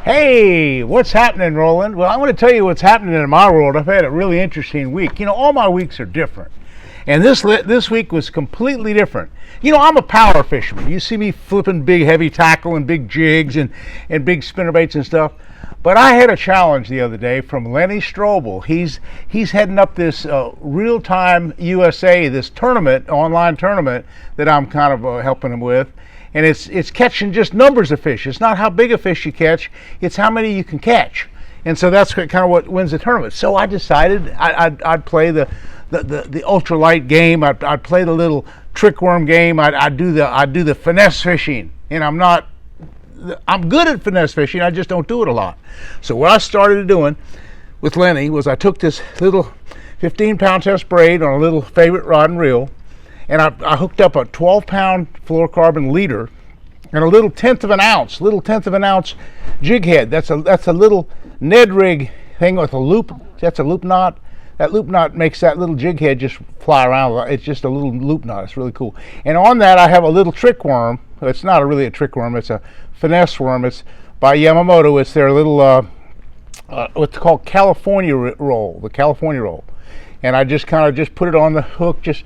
Hey, what's happening, Roland? Well, I'm going to tell you what's happening in my world. I've had a really interesting week. You know, all my weeks are different. And this week was completely different. You know, I'm a power fisherman. You see me flipping big heavy tackle and big jigs and big spinnerbaits and stuff. But I had a challenge the other day from Lenny Strobel. He's heading up this Real-Time USA, this tournament, online tournament that I'm kind of helping him with. And it's catching just numbers of fish. It's not how big a fish you catch, it's how many you can catch. And so that's kind of what wins the tournament. So I decided I'd play the ultralight game. I'd play the little trick worm game. I'd do the finesse fishing. And I'm good at finesse fishing, I just don't do it a lot. So what I started doing with Lenny was I took this little 15-pound test braid on a little favorite rod and reel, and I hooked up a 12-pound fluorocarbon leader and a little tenth of an ounce jig head. That's a little Ned rig thing with a loop. That's a loop knot. That loop knot makes that little jig head just fly around. It's just a little loop knot. It's really cool. And on that I have a little trick worm. It's not really a trick worm. It's a finesse worm. It's by Yamamoto. It's their little what's called California roll. The California roll. And I just kind of just put it on the hook, just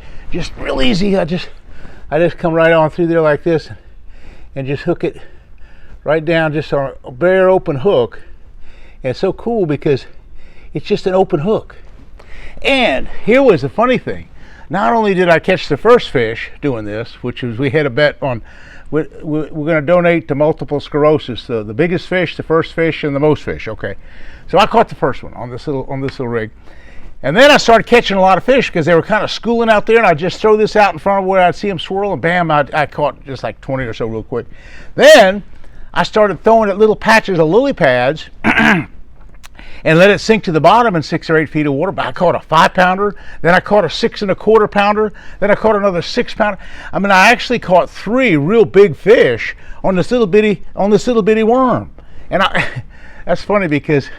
real easy. I just come right on through there like this, and just hook it right down, just on a bare open hook. And it's so cool because it's just an open hook. And here was the funny thing: not only did I catch the first fish doing this, which was we had a bet on, we're going to donate to multiple sclerosis, the biggest fish, the first fish, and the most fish. Okay, so I caught the first one on this little rig. And then I started catching a lot of fish because they were kind of schooling out there, and I'd just throw this out in front of where I'd see them swirl, and bam, I caught just like 20 or so real quick. Then I started throwing at little patches of lily pads and let it sink to the bottom in 6 or 8 feet of water. But I caught a 5-pounder, then I caught a 6 1/4 pounder, then I caught another 6-pounder. I mean, I actually caught 3 real big fish on this little bitty worm. And that's funny because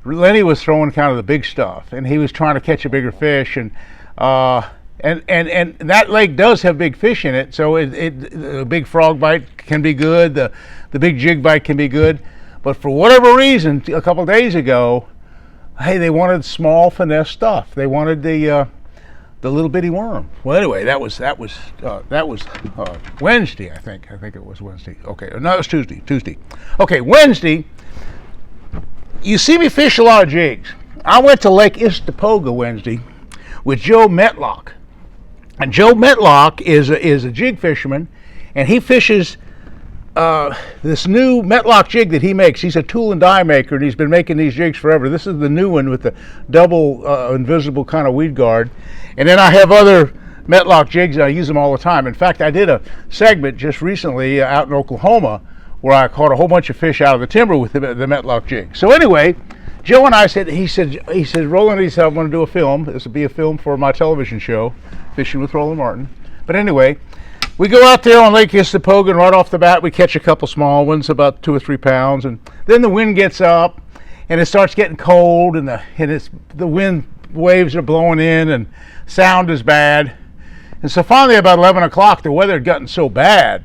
Lenny was throwing kind of the big stuff, and he was trying to catch a bigger fish, and that lake does have big fish in it, so a big frog bite can be good, the big jig bite can be good, but for whatever reason, a couple of days ago, hey, they wanted small finesse stuff. They wanted the little bitty worm. Well, anyway, that was Wednesday, I think it was Wednesday. Okay, no, it was Tuesday. Okay, Wednesday. You see me fish a lot of jigs. I went to Lake Istokpoga Wednesday with Joe Metlock. And Joe Metlock is a jig fisherman, and he fishes this new Metlock jig that he makes. He's a tool and die maker, and he's been making these jigs forever. This is the new one with the double invisible kind of weed guard. And then I have other Metlock jigs, and I use them all the time. In fact, I did a segment just recently out in Oklahoma where I caught a whole bunch of fish out of the timber with the Metlock jig. So anyway, Joe and I he said, Roland, he said, I want to do a film. This will be a film for my television show, Fishing with Roland Martin. But anyway, we go out there on Lake Istokpoga, and right off the bat, we catch a couple small ones, about 2 or 3 pounds. And then the wind gets up, and it starts getting cold, and the wind waves are blowing in, and sound is bad. And so finally, about 11 o'clock, the weather had gotten so bad,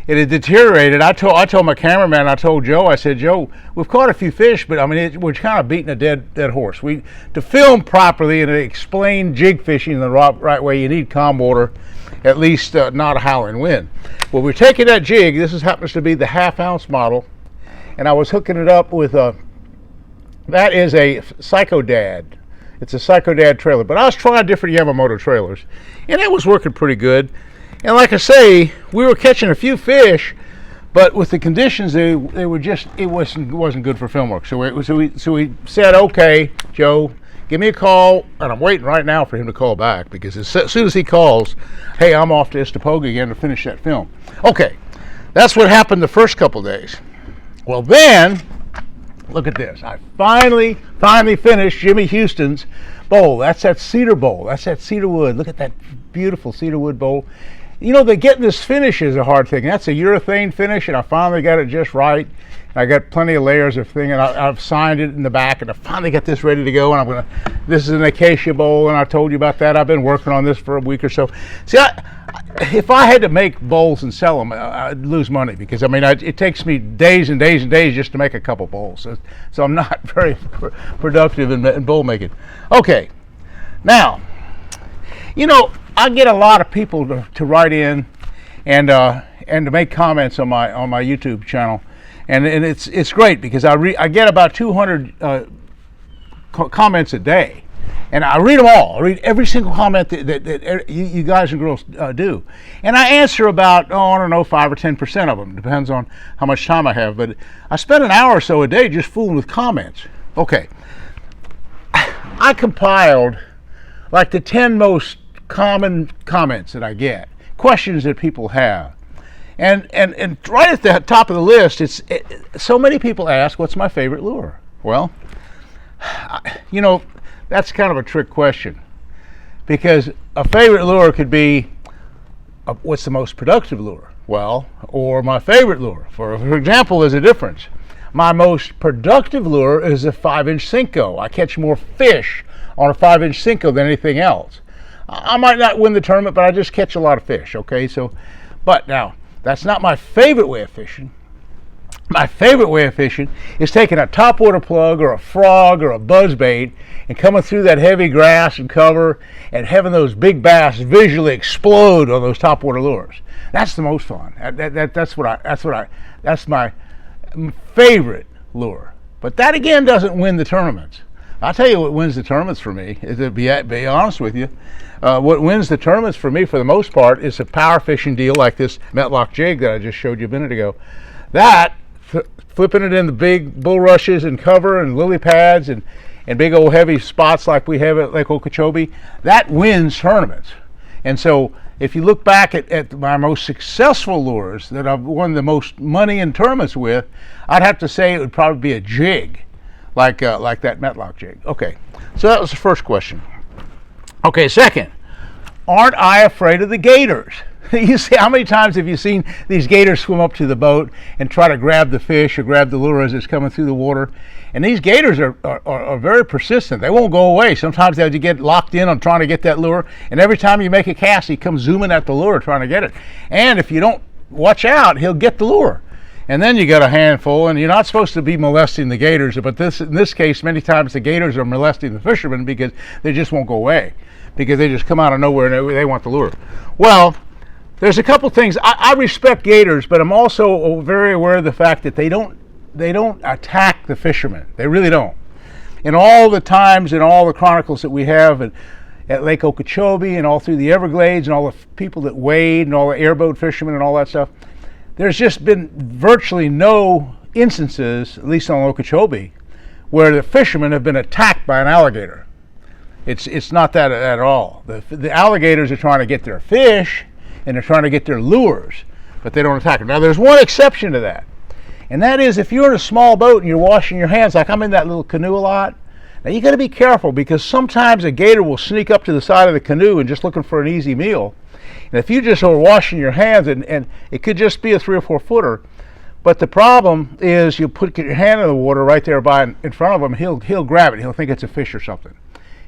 it had deteriorated. I told my cameraman, I told Joe, I said, Joe, we've caught a few fish, but I mean, we're kind of beating a dead horse. To film properly and to explain jig fishing the right way, you need calm water, at least not a howling wind. Well, we're taking that jig. This happens to be the 1/2 ounce model, and I was hooking it up with that is a Psycho Dad. It's a Psycho Dad trailer, but I was trying different Yamamoto trailers, and it was working pretty good. And like I say, we were catching a few fish, but with the conditions, it wasn't good for film work. So we said, okay, Joe, give me a call, and I'm waiting right now for him to call back, because as soon as he calls, hey, I'm off to Istokpoga again to finish that film. Okay, that's what happened the first couple days. Well, then, look at this. I finally finished Jimmy Houston's bowl. That's that cedar bowl. That's that cedar wood. Look at that beautiful cedar wood bowl. You know, getting this finish is a hard thing. That's a urethane finish, and I finally got it just right. I got plenty of layers of thing, and I've signed it in the back, and I finally got this ready to go. And this is an acacia bowl, and I told you about that. I've been working on this for a week or so. See, if I had to make bowls and sell them, I'd lose money because it takes me days and days and days just to make a couple bowls. So I'm not very productive in bowl making. Okay, now, I get a lot of people to write in and to make comments on my YouTube channel, and it's great because I get about 200 comments a day. And I read them all. I read every single comment that you guys and girls do. And I answer about, 5 or 10% of them. Depends on how much time I have. But I spend an hour or so a day just fooling with comments. Okay. I compiled like the 10 most common comments that I get. Questions that people have. And right at the top of the list, so many people ask, what's my favorite lure? Well, that's kind of a trick question, because a favorite lure could be what's the most productive lure? Well, or my favorite lure. For example, there's a difference. My most productive lure is a 5-inch Senko. I catch more fish on a 5-inch Senko than anything else. I might not win the tournament, but I just catch a lot of fish, okay? But now, that's not my favorite way of fishing. My favorite way of fishing is taking a topwater plug or a frog or a buzzbait and coming through that heavy grass and cover and having those big bass visually explode on those topwater lures. That's the most fun. That's my favorite lure. But that again doesn't win the tournaments. I'll tell you what wins the tournaments for me, is to be honest with you. What wins the tournaments for me for the most part is a power fishing deal like this Metlock jig that I just showed you a minute ago. That flipping it in the big bulrushes and cover and lily pads and big old heavy spots like we have at Lake Okeechobee, that wins tournaments. And so if you look back at my most successful lures that I've won the most money in tournaments with, I'd have to say it would probably be a jig like that Metlock jig. Okay, so that was the first question. Okay, second, aren't I afraid of the gators? You see, how many times have you seen these gators swim up to the boat and try to grab the fish or grab the lure as it's coming through the water? And these gators are very persistent. They won't go away. Sometimes they get locked in on trying to get that lure, and every time you make a cast, he comes zooming at the lure trying to get it. And if you don't watch out, he'll get the lure. And then you got a handful, and you're not supposed to be molesting the gators, but in this case, many times the gators are molesting the fishermen because they just won't go away, because they just come out of nowhere and they want the lure. Well, there's a couple things. I respect gators, but I'm also very aware of the fact that they don't attack the fishermen. They really don't. In all the times and all the chronicles that we have at Lake Okeechobee and all through the Everglades and all the people that wade and all the airboat fishermen and all that stuff, there's just been virtually no instances, at least on Okeechobee, where the fishermen have been attacked by an alligator. It's not that at all. The alligators are trying to get their fish, and they're trying to get their lures, but they don't attack them. Now, there's one exception to that, and that is if you're in a small boat and you're washing your hands, like I'm in that little canoe a lot. Now, you got to be careful, because sometimes a gator will sneak up to the side of the canoe and just looking for an easy meal. And if you just are washing your hands, and it could just be a 3 or 4 footer, but the problem is you put your hand in the water right there in front of him, he'll grab it. He'll think it's a fish or something.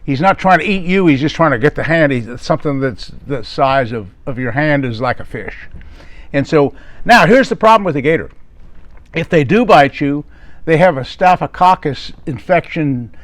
He's not trying to eat you, he's just trying to get the hand. Something that's the size of your hand is like a fish. And so, now here's the problem with the gator. If they do bite you, they have a staphylococcus infection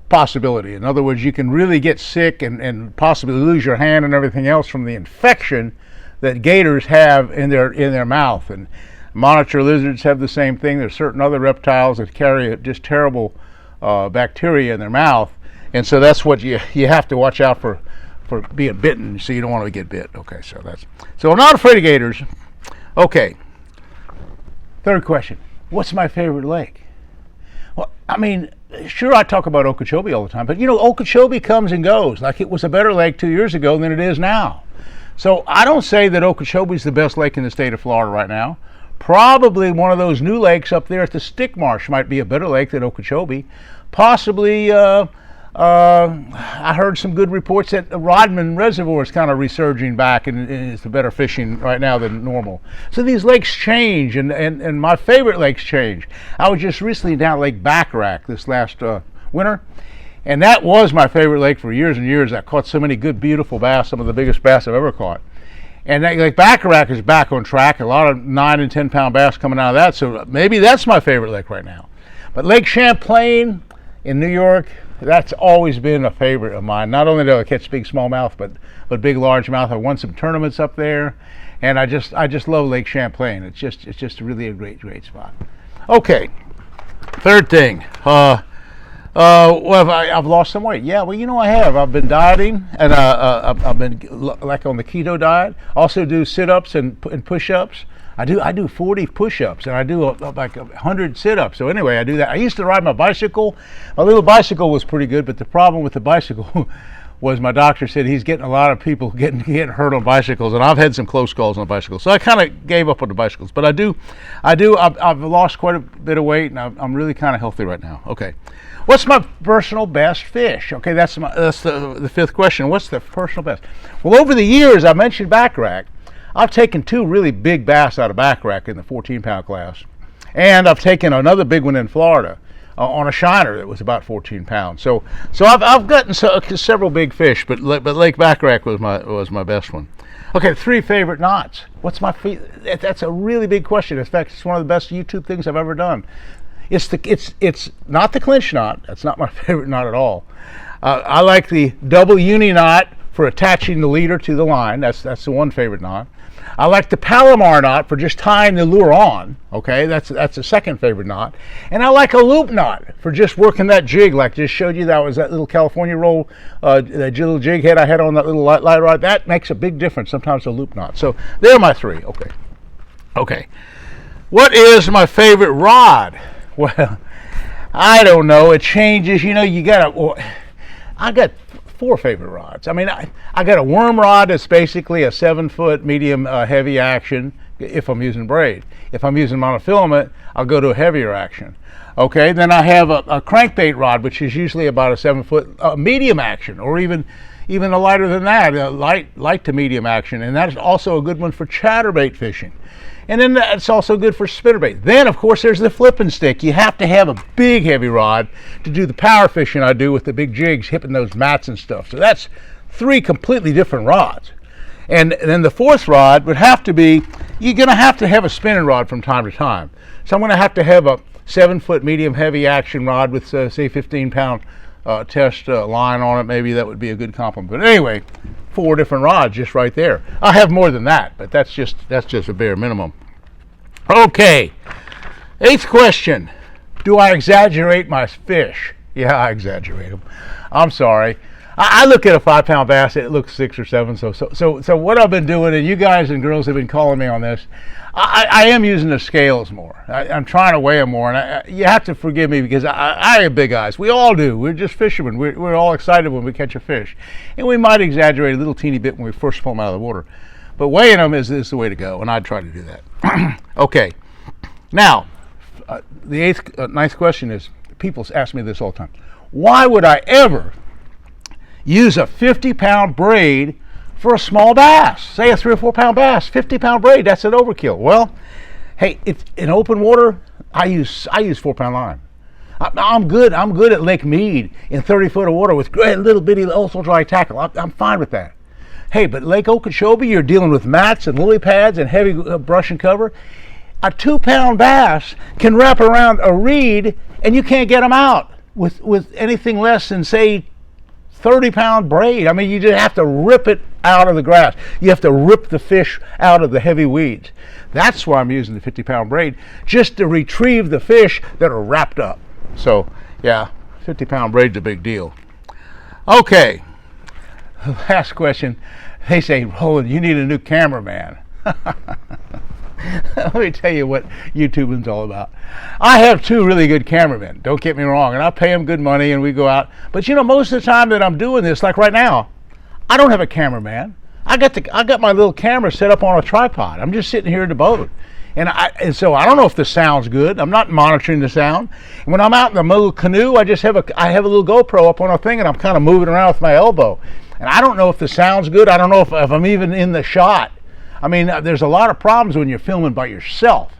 possibility. In other words, you can really get sick and possibly lose your hand and everything else from the infection that gators have in their mouth. And monitor lizards have the same thing. There's certain other reptiles that carry just terrible bacteria in their mouth. And so that's what you have to watch out for being bitten, so you don't want to get bit. Okay, so I'm not afraid of gators. Okay. Third question. What's my favorite lake? Well, I mean, sure, I talk about Okeechobee all the time, but Okeechobee comes and goes. Like, it was a better lake 2 years ago than it is now. So I don't say that Okeechobee is the best lake in the state of Florida right now. Probably one of those new lakes up there at the Stick Marsh might be a better lake than Okeechobee. Possibly, I heard some good reports that the Rodman Reservoir is kind of resurging back, and it's better fishing right now than normal. So these lakes change, and my favorite lakes change. I was just recently down at Lake Bacharach this last winter, and that was my favorite lake for years and years. I caught so many good, beautiful bass, some of the biggest bass I've ever caught. And that, like Bacharach is back on track. A lot of 9 and 10 pound bass coming out of that. So maybe that's my favorite lake right now. But Lake Champlain in New York, that's always been a favorite of mine. Not only do I catch big smallmouth, but big largemouth. I won some tournaments up there, and I just love Lake Champlain. It's just really a great spot. Okay, third thing. Well, I've lost some weight. Yeah, well, I have. I've been dieting, and I've been like on the keto diet. Also do sit-ups and push-ups. I do 40 push-ups, and I do like 100 sit-ups. So anyway, I do that. I used to ride my bicycle. My little bicycle was pretty good, but the problem with the bicycle was my doctor said he's getting a lot of people getting hurt on bicycles, and I've had some close calls on bicycles. So I kind of gave up on the bicycles. But I've lost quite a bit of weight, and I'm really kind of healthy right now. Okay. What's my personal best fish? Okay, that's the fifth question. What's the personal best? Well, over the years, I mentioned Bacharach. I've taken 2 really big bass out of Bacharach in the 14-pound class, and I've taken another big one in Florida on a shiner that was about 14 pounds. So I've gotten several big fish, but Lake Bacharach was my best one. Okay, 3 favorite knots. What's my favorite? That's a really big question. In fact, it's one of the best YouTube things I've ever done. It's not the clinch knot. That's not my favorite knot at all. I like the double uni knot for attaching the leader to the line. That's the one favorite knot. I like the Palomar knot for just tying the lure on. Okay, that's the second favorite knot. And I like a loop knot for just working that jig, like just showed you. That was that little California roll, that little jig head I had on that little light rod. That makes a big difference. Sometimes a loop knot. So they're my 3. Okay. What is my favorite rod? Well, I don't know. It changes. I got 4 favorite rods. I mean, I got a worm rod that's basically a 7-foot medium heavy action if I'm using braid. If I'm using monofilament, I'll go to a heavier action. Okay, then I have a crankbait rod, which is usually about a 7-foot medium action, or even a lighter than that, light to medium action. And that's also a good one for chatterbait fishing. And then it's also good for spinnerbait. Then, of course, there's the flipping stick. You have to have a big, heavy rod to do the power fishing I do with the big jigs, hipping those mats and stuff. So that's 3 completely different rods. And then the 4th rod would have to be, you're going to have a spinning rod from time to time. So I'm going to have a 7-foot medium heavy action rod with, say, 15-pound test line on it. Maybe that would be a good compliment. But anyway, 4 different rods just right there. I have more than that, but that's just a bare minimum. Okay, 8th question. Do I exaggerate my fish? Yeah, I exaggerate them. I'm sorry. I look at a 5-pound bass, it looks 6 or 7. So what I've been doing, and you guys and girls have been calling me on this, I am using the scales more. I'm trying to weigh them more, and you have to forgive me because I have big eyes. We all do. We're just fishermen. We're all excited when we catch a fish, and we might exaggerate a little teeny bit when we first pull them out of the water. But weighing them is the way to go, and I'd try to do that. Okay. Now, the 9th question is, people ask me this all the time. Why would I ever use a 50-pound braid for a small bass? Say a 3 or 4 pound bass, 50-pound braid, that's an overkill. Well, hey, it's in open water, I use 4-pound line. I'm good at Lake Mead in 30 foot of water with great little bitty ultra dry tackle. I'm fine with that. Hey, but Lake Okeechobee, you're dealing with mats and lily pads and heavy brush and cover. A 2-pound bass can wrap around a reed and you can't get them out with anything less than, say, 30-pound braid. I mean, you just have to rip it out of the grass. You have to rip the fish out of the heavy weeds. That's why I'm using the 50-pound braid, just to retrieve the fish that are wrapped up. So, yeah, 50-pound braid's a big deal. Okay, last question. They say, Roland, you need a new cameraman. Let me tell you what YouTubing's all about. I have 2 really good cameramen, don't get me wrong, and I pay them good money and we go out. But most of the time that I'm doing this, like right now, I don't have a cameraman. I got my little camera set up on a tripod. I'm just sitting here in the boat. And so I don't know if the sound's good. I'm not monitoring the sound. And when I'm out in the little canoe, I have a little GoPro up on a thing and I'm kind of moving around with my elbow. And I don't know if the sound's good. I don't know if I'm even in the shot. I mean, there's a lot of problems when you're filming by yourself.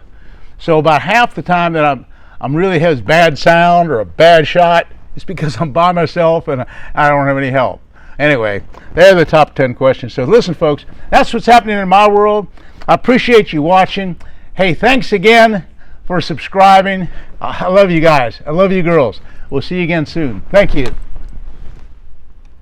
So about half the time that I'm really has bad sound or a bad shot, it's because I'm by myself and I don't have any help. Anyway, they're the top 10 questions. So listen, folks, that's what's happening in my world. I appreciate you watching. Hey, thanks again for subscribing. I love you guys. I love you girls. We'll see you again soon. Thank you.